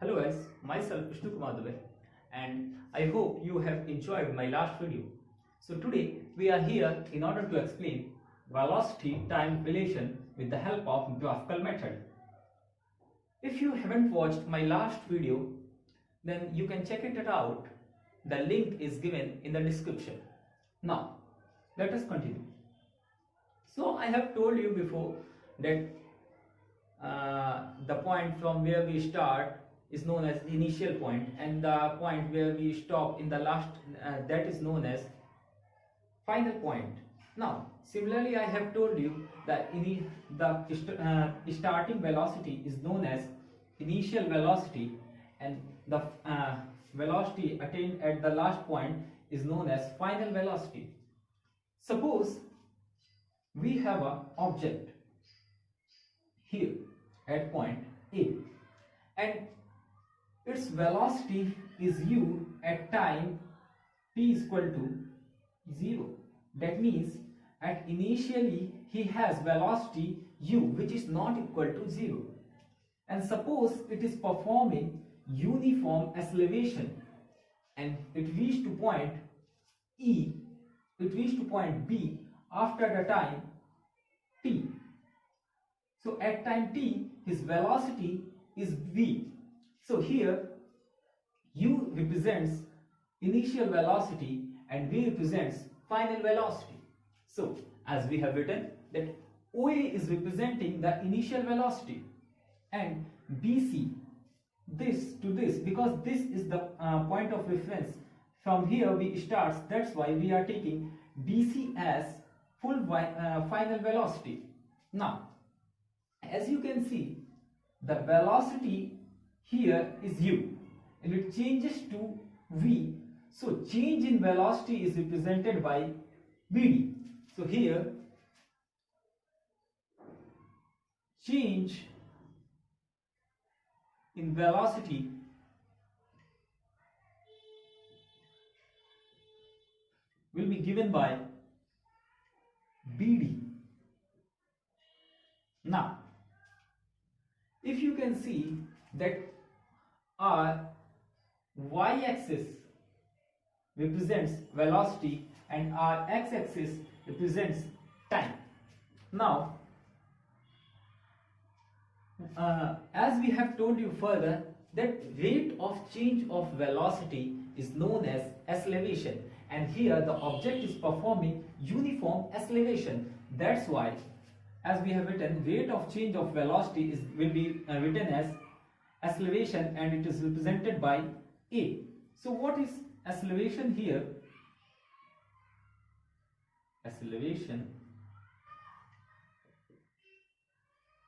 Hello guys, myself Vishnu Kumar Dubey, and I hope you have enjoyed my last video. So today we are here in order to explain velocity time relation with the help of graphical method. If you haven't watched my last video, then you can check it out. The link is given in the description. Now let us continue. So I have told you before that the point from where we start is known as the initial point, and the point where we stop in the last that is known as final point. Now similarly, I have told you that the starting velocity is known as initial velocity, and the velocity attained at the last point is known as final velocity. Suppose we have an object here at point A, and its velocity is u at time t is equal to 0. That means at initially he has velocity u which is not equal to 0. And suppose it is performing uniform acceleration and it reached to point E, it reached to point B after the time t. So at time t his velocity is v. So here u represents initial velocity and v represents final velocity. So as we have written that OA is representing the initial velocity and BC this to this, because this is the point of reference. From here we start, that's why we are taking BC as final velocity. Now as you can see, the velocity here is u and it changes to v. So change in velocity is represented by Vd. So here change in velocity will be given by Bd. Now if you can see that our y-axis represents velocity and our x-axis represents time. Now as we have told you further that rate of change of velocity is known as acceleration, and here the object is performing uniform acceleration. That's why as we have written, rate of change of velocity will be written as acceleration and it is represented by A. So what is acceleration here? Acceleration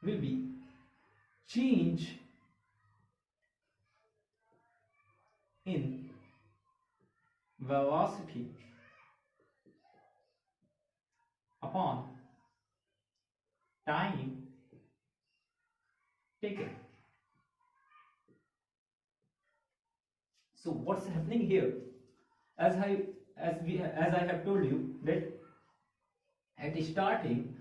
will be change in velocity upon time taken. So what's happening here? As I have told you that at starting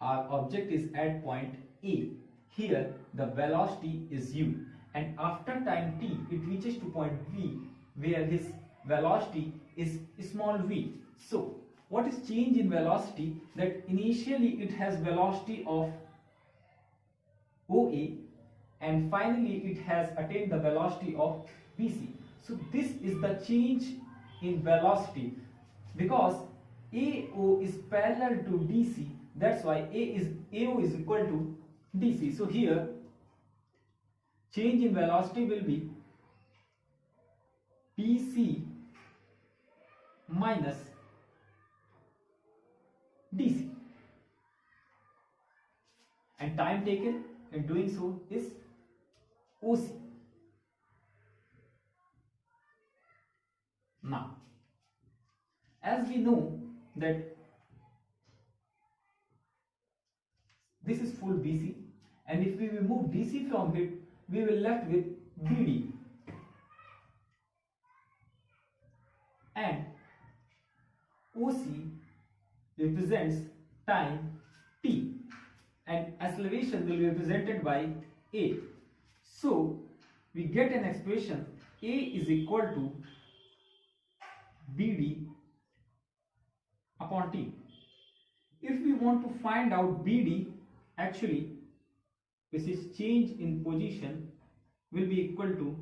our object is at point A. Here the velocity is u, and after time t it reaches to point V where his velocity is small v. So what is change in velocity? That initially it has velocity of OA and finally it has attained the velocity of BC. So this is the change in velocity, because AO is parallel to DC, that's why AO is equal to DC. So here change in velocity will be BC minus DC, and time taken in doing so is OC. Now as we know that this is full BC, and if we remove DC from it we will left with BD, and OC represents time t and acceleration will be represented by A. So we get an expression A is equal to BD upon T. If we want to find out BD, actually this is change in position, will be equal to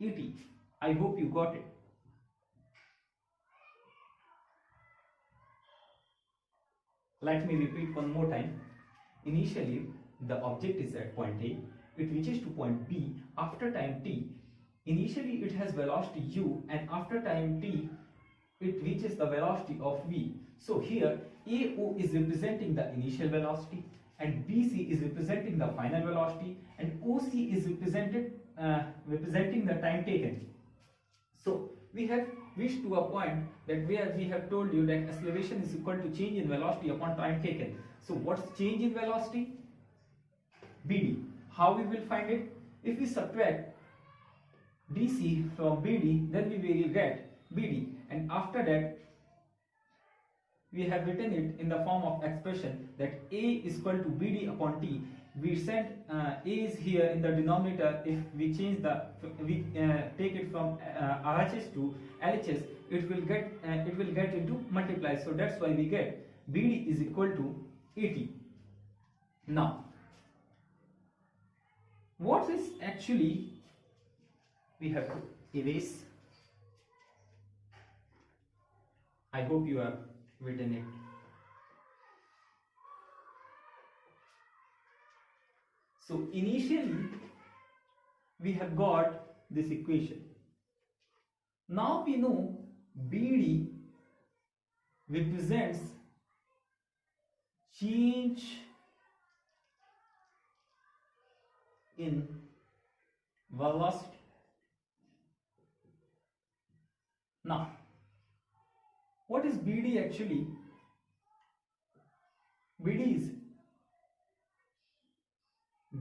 ET. I hope you got it. Let me repeat one more time. Initially, the object is at point A. It reaches to point B after time t. Initially, it has velocity u, and after time t, it reaches the velocity of v. So here, AO is representing the initial velocity, and BC is representing the final velocity, and OC is representing the time taken. So we have reached to a point that where we have told you that acceleration is equal to change in velocity upon time taken. So what's change in velocity? BD. How we will find it? If we subtract DC from BD, then we will get BD, and after that we have written it in the form of expression that A is equal to BD upon T. We send A is here in the denominator. If we change take it from RHS to LHS, it will get into multiply. So that's why we get BD is equal to AT. Now, what is actually, we have to erase. I hope you have written it. So initially we have got this equation. Now we know BD represents change in velocity. Now, what is BD actually? BD is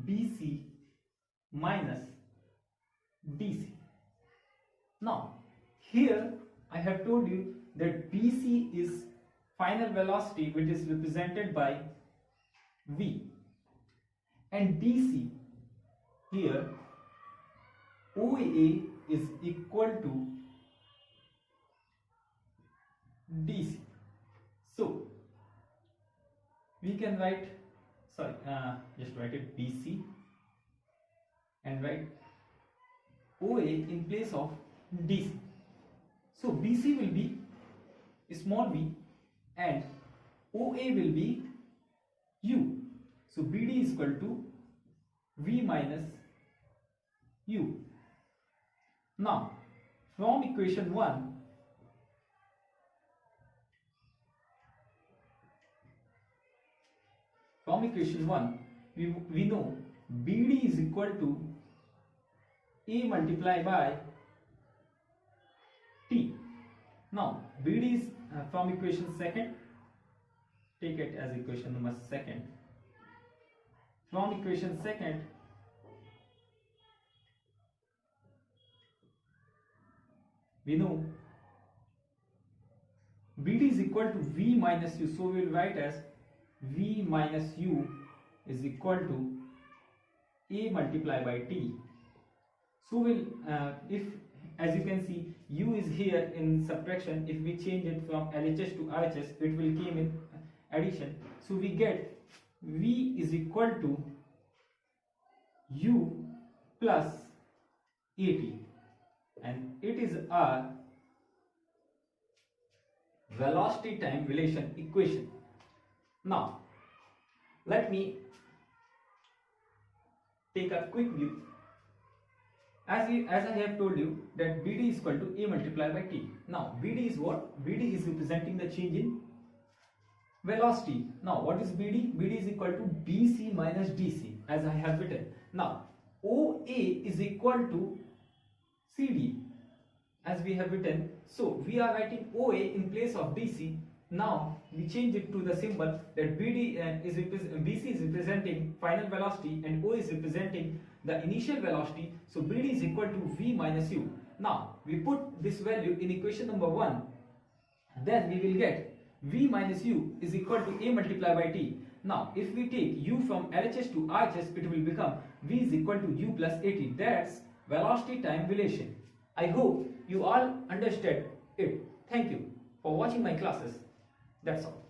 BC minus DC. Now, here I have told you that BC is final velocity, which is represented by V, and DC here OA is equal to DC. So we can write, just write it BC and write OA in place of DC. So BC will be small v and OA will be U. So BD is equal to V minus U. Now, from equation 1, we know BD is equal to A multiplied by T. Now, BD is from equation 2nd, take it as equation number 2nd. From equation 2nd, we know BD is equal to V minus U, so we will write as V minus U is equal to A multiplied by T. So we'll if, as you can see, U is here in subtraction. If we change it from LHS to RHS, it will came in addition. So we get V is equal to U plus AT, and it is our velocity time relation equation. Now, let me take a quick view. As I have told you that BD is equal to A multiplied by T. Now, BD is what? BD is representing the change in velocity. Now, what is BD? BD is equal to BC minus DC, as I have written. Now, OA is equal to CD, as we have written. So, we are writing OA in place of DC. Now we change it to the symbol that BC is representing final velocity and O is representing the initial velocity. So BD is equal to V minus U. Now we put this value in equation number 1. Then we will get V minus U is equal to A multiplied by T. Now if we take U from LHS to RHS, it will become v is equal to u plus at. That's velocity time relation. I hope you all understood it. Thank you for watching my classes. That's all.